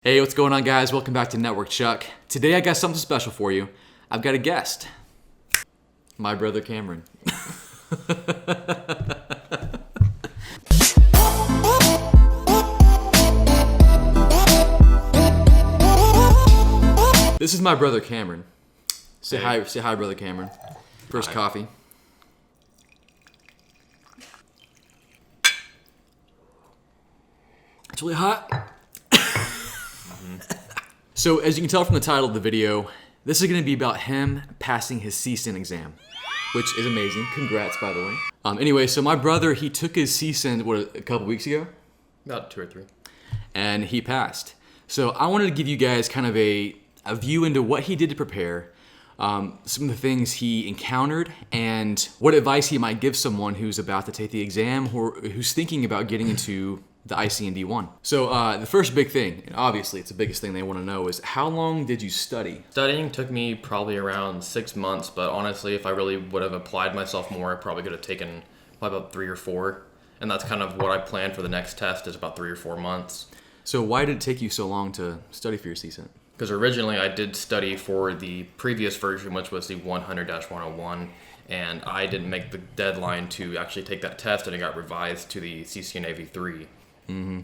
Hey, what's going on, guys? Welcome back to NetworkChuck. Today I got something special for you. I've got a guest. My brother Cameron. This is my brother Cameron. Say hi, brother Cameron. First Hi. coffee. It's really hot. So, as you can tell from the title of the video, this is going to be about him passing his CCENT exam, which is amazing. Congrats, by the way. Anyway, so my brother, he took his CCENT, a couple weeks ago? About 2 or 3. And he passed. So I wanted to give you guys kind of a view into what he did to prepare, some of the things he encountered, and what advice he might give someone who's about to take the exam or who's thinking about getting into the ICND1. So the first big thing, and obviously it's the biggest thing they want to know, is how long did you study? Studying took me probably around 6 months, but honestly, if I really would have applied myself more, I probably could have taken probably about 3 or 4. And that's kind of what I planned for the next test, is about 3 or 4 months. So why did it take you so long to study for your CCENT? Because originally I did study for the previous version, which was the 100-101, and I didn't make the deadline to actually take that test, and it got revised to the CCNA V3. Mm-hmm.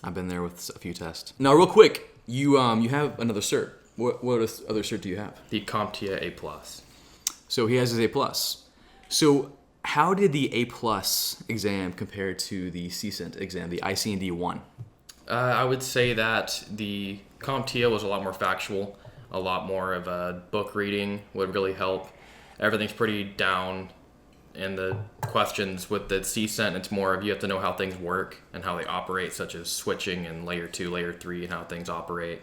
I've been there with a few tests. Now, real quick, you have another cert. What other cert do you have? The CompTIA A1. So he has his A+. So how did the A+ exam compare to the CCENT exam, the ICND1? I would say that the CompTIA was a lot more factual, a lot more of a book reading would really help. Everything's pretty down in the questions. With the CCENT, it's more of you have to know how things work and how they operate, such as switching and layer 2, layer 3, and how things operate.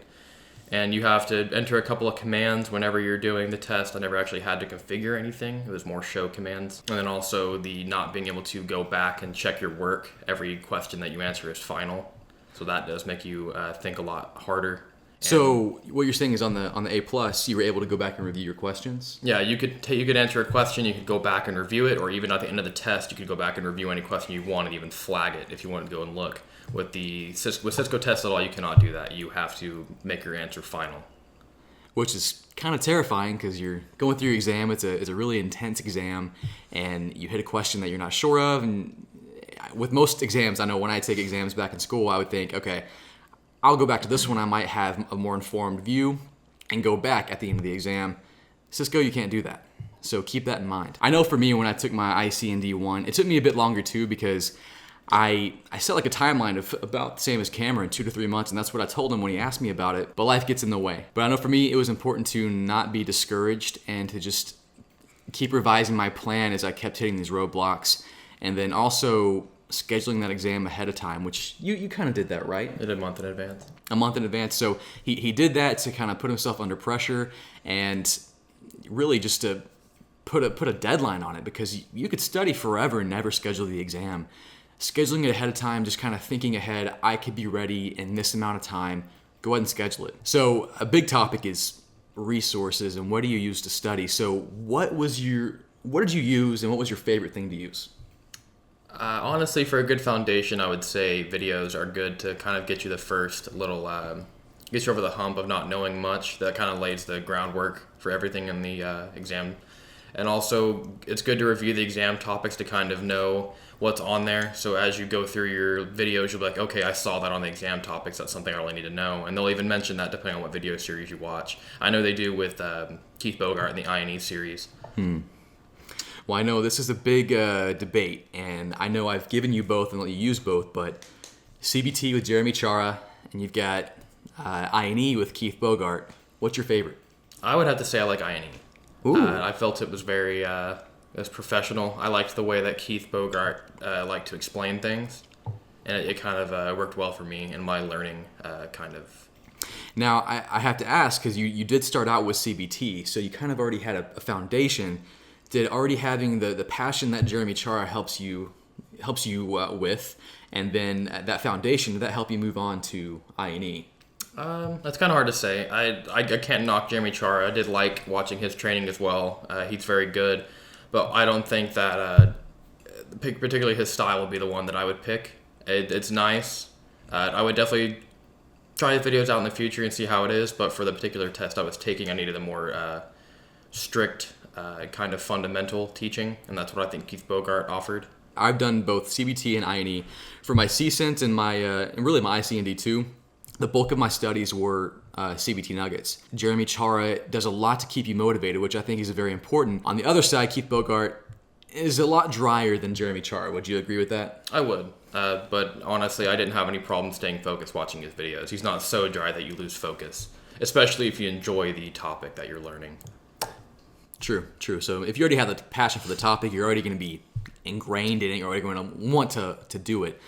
And you have to enter a couple of commands whenever you're doing the test. I never actually had to configure anything. It was more show commands. And then also the not being able to go back and check your work. Every question that you answer is final. So that does make you think a lot harder. So what you're saying is on the A+, you were able to go back and review your questions? Yeah, you could answer a question, you could go back and review it, or even at the end of the test, you could go back and review any question you want and even flag it if you wanted to go and look. With Cisco Test at all, you cannot do that. You have to make your answer final. Which is kind of terrifying because you're going through your exam. It's a really intense exam, and you hit a question that you're not sure of. And with most exams, I know when I take exams back in school, I would think, okay, I'll go back to this one. I might have a more informed view and go back at the end of the exam. Cisco, you can't do that. So keep that in mind. I know for me, when I took my ICND1, it took me a bit longer too because I set like a timeline of about the same as Cameron, 2 to 3 months, and that's what I told him when he asked me about it. But life gets in the way. But I know for me, it was important to not be discouraged and to just keep revising my plan as I kept hitting these roadblocks. And then also scheduling that exam ahead of time, which you kind of did that, right? I did a month in advance. A month in advance. So he did that to kind of put himself under pressure and really just to put a deadline on it, because you could study forever and never schedule the exam. Scheduling it ahead of time, just kind of thinking ahead, I could be ready in this amount of time, go ahead and schedule it. So a big topic is resources and what do you use to study. So what did you use and what was your favorite thing to use? Honestly, for a good foundation, I would say videos are good to kind of get you the first little, get you over the hump of not knowing much. That kind of lays the groundwork for everything in the exam. And also, it's good to review the exam topics to kind of know what's on there. So as you go through your videos, you'll be like, okay, I saw that on the exam topics. That's something I really need to know. And they'll even mention that depending on what video series you watch. I know they do with Keith Bogart in the INE series. Well, I know this is a big debate, and I know I've given you both and let you use both, but CBT with Chara, and you've got INE with Keith Bogart. What's your favorite? I would have to say I like INE. Ooh. I felt it was very it was professional. I liked the way that Keith Bogart liked to explain things, and it kind of worked well for me in my learning kind of. Now, I have to ask, because you did start out with CBT, so you kind of already had a foundation. Did already having the passion that Chara helps you with, and then that foundation, did that help you move on to INE? That's kind of hard to say. I can't knock Chara. I did like watching his training as well. He's very good, but I don't think that particularly his style would be the one that I would pick. It's nice. I would definitely try the videos out in the future and see how it is. But for the particular test I was taking, I needed a more strict kind of fundamental teaching, and that's what I think Keith Bogart offered. I've done both CBT and INE. For my CCENT and and really my ICND2, the bulk of my studies were CBT nuggets. Jeremy Chara does a lot to keep you motivated, which I think is very important. On the other side, Keith Bogart is a lot drier than Jeremy Chara. Would you agree with that? I would, but honestly, I didn't have any problem staying focused watching his videos. He's not so dry that you lose focus, especially if you enjoy the topic that you're learning. True. So if you already have the passion for the topic, you're already going to be ingrained in it. You're already going to want to do it.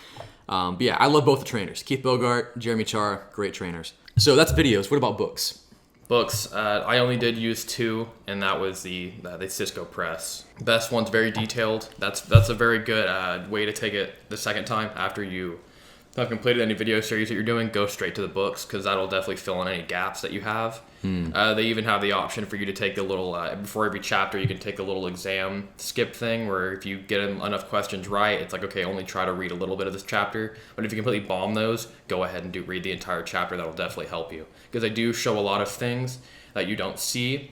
But yeah, I love both the trainers. Keith Bogart, Jeremy Chara, great trainers. So that's videos. What about books? Books, I only did use 2, and that was the Cisco Press. Best one's very detailed. That's a very good way to take it the second time after you have completed any video series that you're doing. Go straight to the books, because that'll definitely fill in any gaps that you have. They even have the option for you to take the little, before every chapter, you can take a little exam skip thing, where if you get enough questions right, it's like, okay, only try to read a little bit of this chapter. But if you completely bomb those, go ahead and read the entire chapter. That'll definitely help you, because they do show a lot of things that you don't see.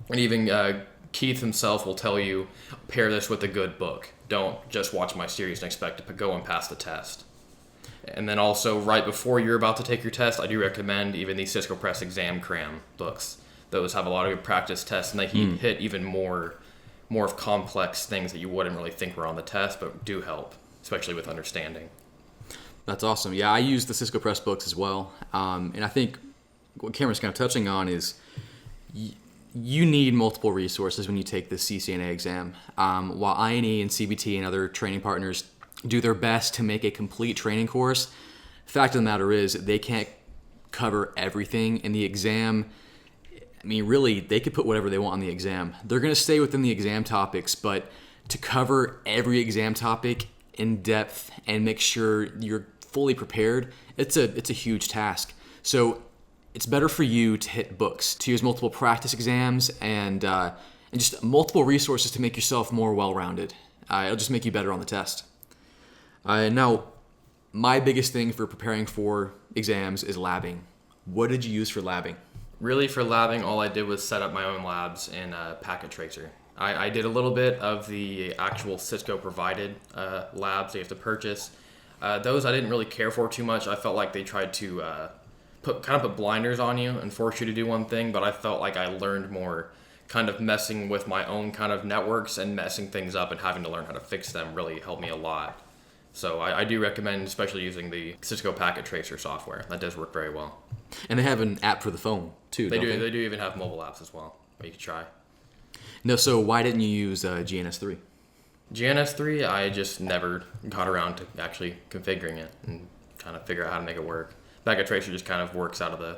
And even Keith himself will tell you, pair this with a good book. Don't just watch my series and expect to go and pass the test. And then also, right before you're about to take your test, I do recommend even the Cisco Press Exam Cram books. Those have a lot of good practice tests, and they hit even more of complex things that you wouldn't really think were on the test, but do help, especially with understanding. That's awesome. Yeah, I use the Cisco Press books as well. And I think what Cameron's kind of touching on is you need multiple resources when you take the CCNA exam. While INE and CBT and other training partners do their best to make a complete training course, the fact of the matter is they can't cover everything in the exam. I mean, really, they could put whatever they want on the exam. They're going to stay within the exam topics, but to cover every exam topic in depth and make sure you're fully prepared, it's a huge task. So it's better for you to hit books, to use multiple practice exams and just multiple resources to make yourself more well-rounded. It'll just make you better on the test. Now, my biggest thing for preparing for exams is labbing. What did you use for labbing? Really, for labbing, all I did was set up my own labs in Packet Tracer. I did a little bit of the actual Cisco provided labs they have to purchase. Those I didn't really care for too much. I felt like they tried to put blinders on you and force you to do one thing, but I felt like I learned more kind of messing with my own kind of networks and messing things up and having to learn how to fix them really helped me a lot. So I do recommend especially using the Cisco Packet Tracer software. That does work very well. And they have an app for the phone too. They do even have mobile apps as well that you can try. No, so why didn't you use GNS3? GNS3, I just never got around to actually configuring it and kind of figure out how to make it work. Packet Tracer just kind of works out of as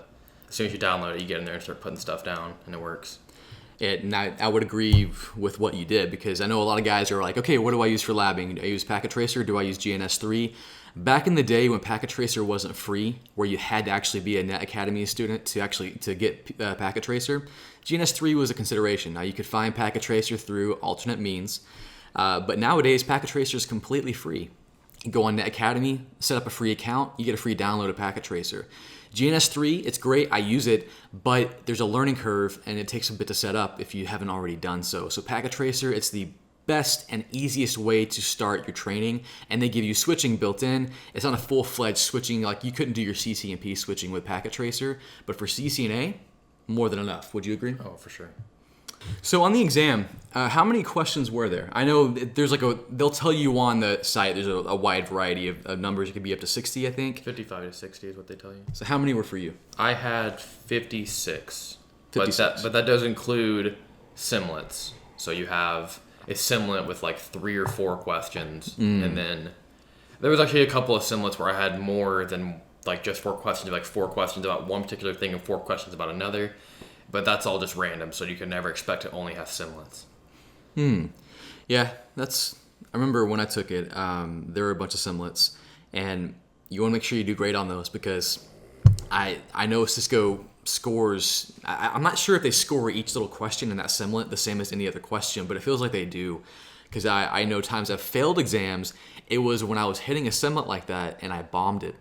soon as you download it, you get in there and start putting stuff down, and it works. And I would agree with what you did, because I know a lot of guys are like, okay, what do I use for labbing? Do I use Packet Tracer? Do I use GNS3? Back in the day when Packet Tracer wasn't free, where you had to actually be a Net Academy student to get Packet Tracer, GNS3 was a consideration. Now you could find Packet Tracer through alternate means, but nowadays Packet Tracer is completely free. You go on Net Academy, set up a free account, you get a free download of Packet Tracer. GNS3, it's great, I use it, but there's a learning curve and it takes a bit to set up if you haven't already done so. So Packet Tracer, it's the best and easiest way to start your training, and they give you switching built in. It's not a full-fledged switching, like you couldn't do your CCNP switching with Packet Tracer, but for CCNA, more than enough. Would you agree? Oh, for sure. So on the exam, how many questions were there? I know there's they'll tell you on the site, there's a wide variety of numbers. It could be up to 60, I think. 55 to 60 is what they tell you. So how many were for you? I had 56. 56. But that does include simulants. So you have a simulant with like 3 or 4 questions. And then there was actually a couple of simulants where I had more than like just 4 questions, like 4 questions about one particular thing and 4 questions about another. But that's all just random, so you can never expect to only have simulants. Yeah, I remember when I took it, there were a bunch of simulants, and you want to make sure you do great on those, because I know Cisco scores, I'm not sure if they score each little question in that simulant the same as any other question, but it feels like they do, because I know times I've failed exams, it was when I was hitting a simulant like that and I bombed it.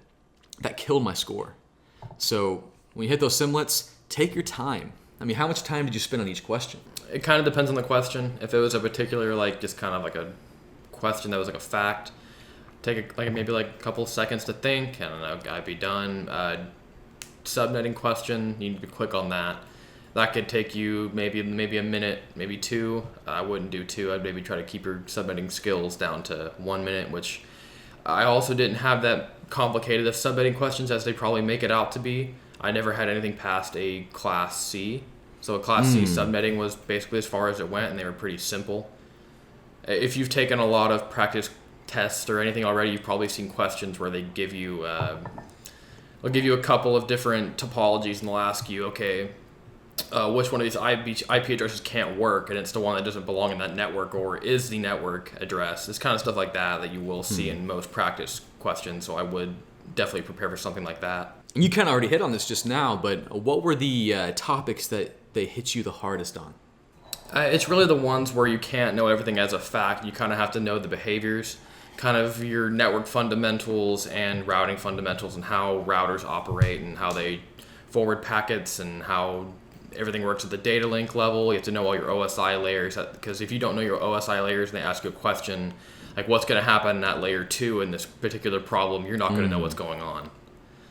That killed my score. So when you hit those simlets, take your time. I mean, how much time did you spend on each question? It kind of depends on the question. If it was a particular, like, just kind of like a question that was like a fact, take maybe a couple seconds to think, and I'd be done. Subnetting question, you need to click on that. That could take you maybe a minute, maybe two. I wouldn't do two. I'd maybe try to keep your subnetting skills down to 1 minute, which I also didn't have that complicated of subnetting questions as they probably make it out to be. I never had anything past a Class C. So a Class C subnetting was basically as far as it went, and they were pretty simple. If you've taken a lot of practice tests or anything already, you've probably seen questions where they give you, they'll give you a couple of different topologies, and they'll ask you, okay, which one of these IP addresses can't work, and it's the one that doesn't belong in that network, or is the network address. It's kind of stuff like that you will see in most practice questions, so I would definitely prepare for something like that. You kind of already hit on this just now, but what were the topics that they hit you the hardest on? It's really the ones where you can't know everything as a fact. You kind of have to know the behaviors, kind of your network fundamentals and routing fundamentals, and how routers operate and how they forward packets and how everything works at the data link level. You have to know all your OSI layers, because if you don't know your OSI layers and they ask you a question like what's going to happen at layer 2 in this particular problem, you're not going to know what's going on.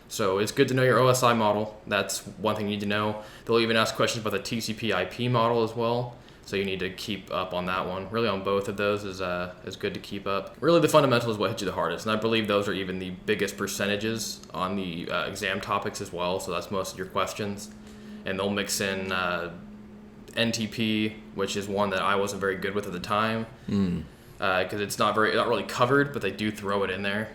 So it's good to know your OSI model. That's one thing you need to know. They'll even ask questions about the TCP IP model as well. So you need to keep up on that one. Really on both of those is good to keep up. Really the fundamentals is what hit you the hardest. And I believe those are even the biggest percentages on the exam topics as well. So that's most of your questions. And they'll mix in NTP, which is one that I wasn't very good with at the time. Because it's not really covered, but they do throw it in there.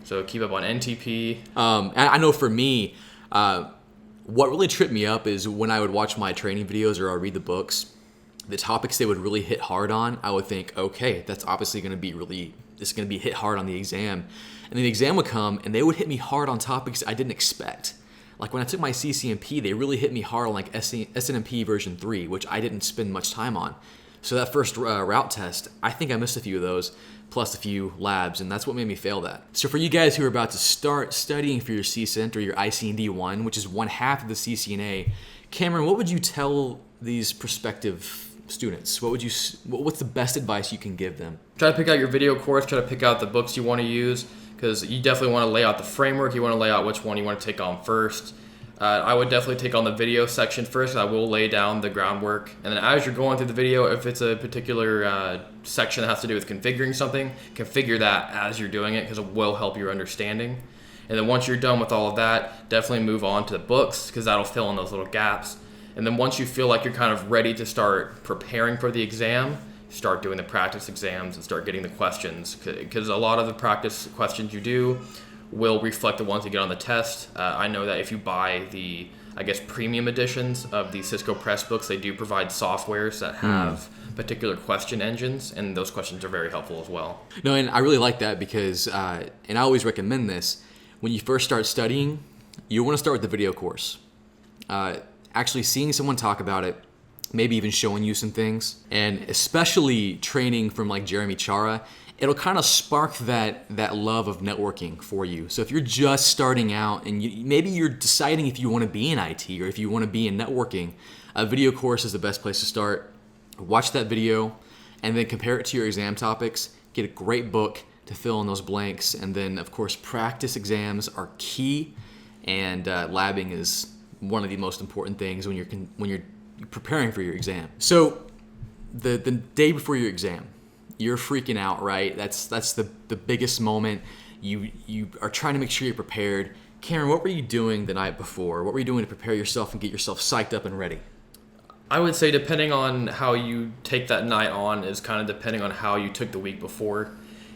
So keep up on NTP. I know for me, what really tripped me up is when I would watch my training videos or I read the books, the topics they would really hit hard on, I would think, okay, that's obviously going to be hit hard on the exam. And then the exam would come and they would hit me hard on topics I didn't expect. Like when I took my CCNP, they really hit me hard on like SNMP version 3, which I didn't spend much time on. So that first route test, I think I missed a few of those, plus a few labs, and that's what made me fail that. So for you guys who are about to start studying for your CCENT or your ICND1, which is one half of the CCNA, Cameron, what would you tell these prospective students? What's the best advice you can give them? Try to pick out your video course, try to pick out the books you want to use, because you definitely want to lay out the framework, you want to lay out which one you want to take on first. I would definitely take on the video section first. I will lay down the groundwork. And then as you're going through the video, if it's a particular section that has to do with configuring something, configure that as you're doing it, because it will help your understanding. And then once you're done with all of that, definitely move on to the books, because that'll fill in those little gaps. And then once you feel like you're kind of ready to start preparing for the exam, start doing the practice exams and start getting the questions, because a lot of the practice questions you do will reflect the ones you get on the test. I know that if you buy the, premium editions of the Cisco Press books, they do provide softwares that have particular question engines, and those questions are very helpful as well. No, and I really like that because, and I always recommend this, when you first start studying, you want to start with the video course. Actually seeing someone talk about it, maybe even showing you some things, and especially training from like Jeremy Chara, it'll kind of spark that love of networking for you. So if you're just starting out and maybe you're deciding if you want to be in IT or if you want to be in networking, a video course is the best place to start. Watch that video and then compare it to your exam topics. Get a great book to fill in those blanks. And then, of course, practice exams are key, and labbing is one of the most important things when you're preparing for your exam. So the day before your exam, you're freaking out, right? That's the biggest moment. You are trying to make sure you're prepared. Cameron, what were you doing the night before? What were you doing to prepare yourself and get yourself psyched up and ready? I would say depending on how you take that night on is kind of depending on how you took the week before.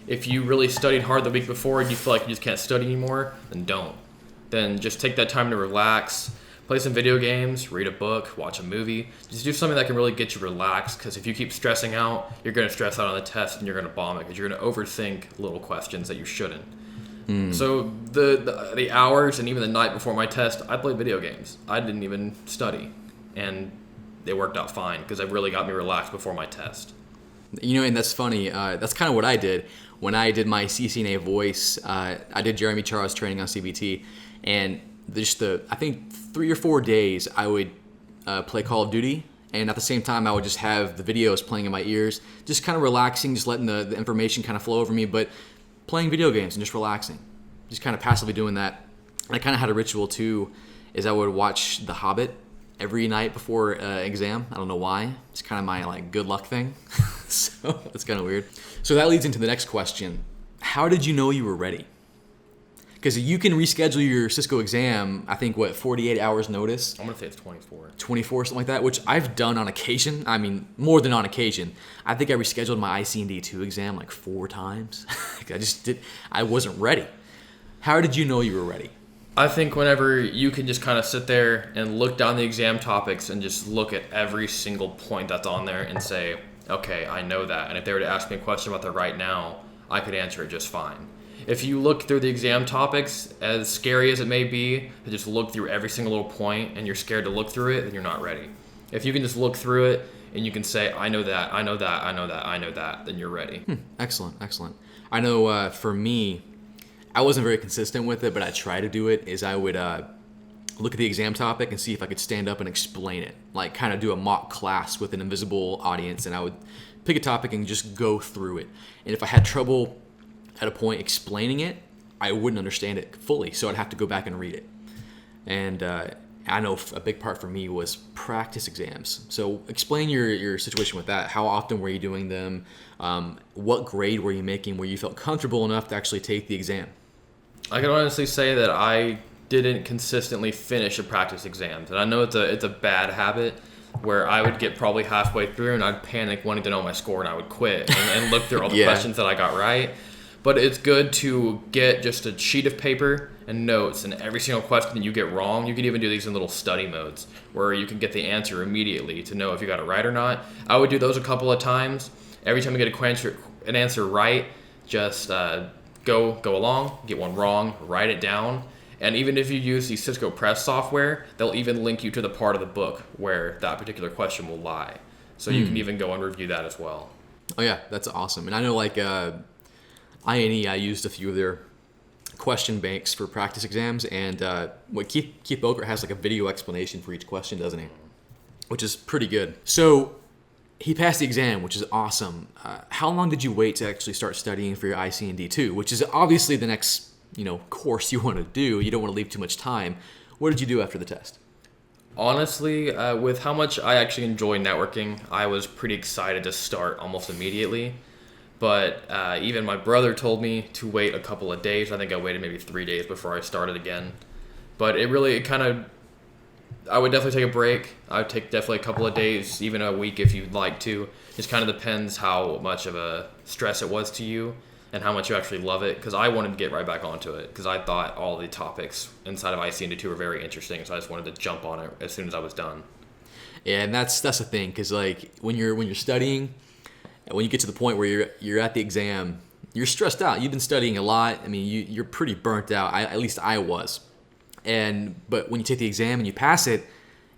If you really studied hard the week before and you feel like you just can't study anymore, then don't. Then just take that time to relax. Play some video games, read a book, watch a movie. Just do something that can really get you relaxed, because if you keep stressing out, you're going to stress out on the test and you're going to bomb it, because you're going to overthink little questions that you shouldn't. So the hours and even the night before my test, I played video games. I didn't even study, and they worked out fine because it really got me relaxed before my test. And that's funny. That's kind of what I did when I did my CCNA voice. I did Jeremy Chara's training on CBT, and I think 3 or 4 days I would play Call of Duty, and at the same time I would just have the videos playing in my ears, just kind of relaxing, just letting the information kind of flow over me, but playing video games and just relaxing, just kind of passively doing that. And I kind of had a ritual too, is I would watch The Hobbit every night before exam. I don't know why. It's kind of my like good luck thing. So it's kind of weird. So that leads into the next question. How did you know you were ready? Because you can reschedule your Cisco exam, I think, 48 hours notice? I'm going to say it's 24. 24, something like that, which I've done on occasion. I mean, more than on occasion. I think I rescheduled my ICND2 exam like 4 times. I wasn't ready. How did you know you were ready? I think whenever you can just kind of sit there and look down the exam topics and just look at every single point that's on there and say, okay, I know that. And if they were to ask me a question about that right now, I could answer it just fine. If you look through the exam topics, as scary as it may be, to just look through every single little point and you're scared to look through it, then you're not ready. If you can just look through it and you can say, I know that, I know that, I know that, I know that, then you're ready. Excellent. I know for me, I wasn't very consistent with it, but I try to do it, is I would look at the exam topic and see if I could stand up and explain it, like kind of do a mock class with an invisible audience, and I would pick a topic and just go through it. And if I had trouble at a point explaining it, I wouldn't understand it fully, so I'd have to go back and read it. And I know a big part for me was practice exams. So explain your situation with that. How often were you doing them? What grade were you making where you felt comfortable enough to actually take the exam? I can honestly say that I didn't consistently finish the practice exams. And I know it's a bad habit where I would get probably halfway through and I'd panic wanting to know my score and I would quit and look through all the questions that I got right. But it's good to get just a sheet of paper and notes, and every single question that you get wrong, you can even do these in little study modes where you can get the answer immediately to know if you got it right or not. I would do those a couple of times. Every time you get an answer right, just go along, get one wrong, write it down. And even if you use the Cisco Press software, they'll even link you to the part of the book where that particular question will lie. So you can even go and review that as well. Oh yeah, that's awesome. And I know like INE, I used a few of their question banks for practice exams, and Keith Bogart has like a video explanation for each question, doesn't he? Which is pretty good. So he passed the exam, which is awesome. How long did you wait to actually start studying for your ICND2, which is obviously the next course you want to do? You don't want to leave too much time. What did you do after the test? Honestly, with how much I actually enjoy networking, I was pretty excited to start almost immediately. But even my brother told me to wait a couple of days. I think I waited maybe 3 days before I started again. But I would definitely take a break. I would take definitely a couple of days, even a week if you'd like to. Just kind of depends how much of a stress it was to you and how much you actually love it. Because I wanted to get right back onto it because I thought all the topics inside of ICND2 were very interesting. So I just wanted to jump on it as soon as I was done. Yeah, and that's the thing, because like when you're studying, when you get to the point where you're at the exam, you're stressed out. You've been studying a lot. I mean, you're pretty burnt out. At least I was. But when you take the exam and you pass it,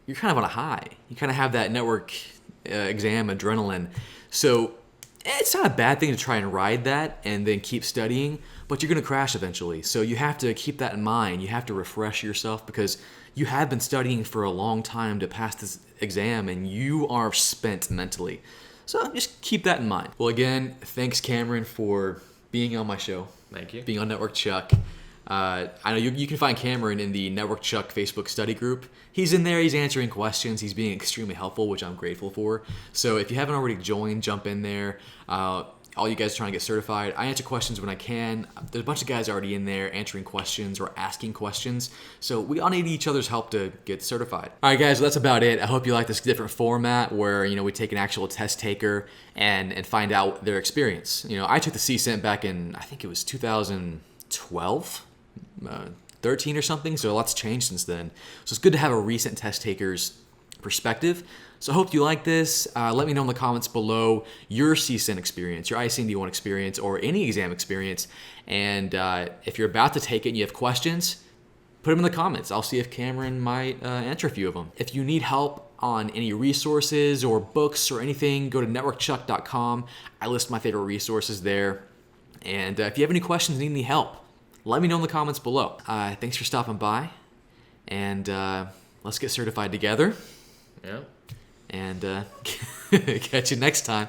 you're kind of on a high. You kind of have that network exam adrenaline. So it's not a bad thing to try and ride that and then keep studying, but you're going to crash eventually. So you have to keep that in mind. You have to refresh yourself because you have been studying for a long time to pass this exam and you are spent mentally. So just keep that in mind. Well, again, thanks, Cameron, for being on my show. Thank you. Being on NetworkChuck. I know you can find Cameron in the NetworkChuck Facebook study group. He's in there. He's answering questions. He's being extremely helpful, which I'm grateful for. So if you haven't already joined, jump in there. All you guys trying to get certified, I answer questions when I can. There's a bunch of guys already in there answering questions or asking questions. So we all need each other's help to get certified. All right, guys, well, that's about it. I hope you like this different format where, we take an actual test taker and find out their experience. I took the CCENT back in, I think it was 2012, 13 or something. So a lot's changed since then. So it's good to have a recent test taker's perspective. So I hope you like this. Let me know in the comments below your CCENT experience, your ICND1 experience, or any exam experience. And if you're about to take it and you have questions, put them in the comments. I'll see if Cameron might answer a few of them. If you need help on any resources or books or anything, go to NetworkChuck.com. I list my favorite resources there. And if you have any questions, need any help, let me know in the comments below. Thanks for stopping by, and let's get certified together. Yeah. And catch you next time.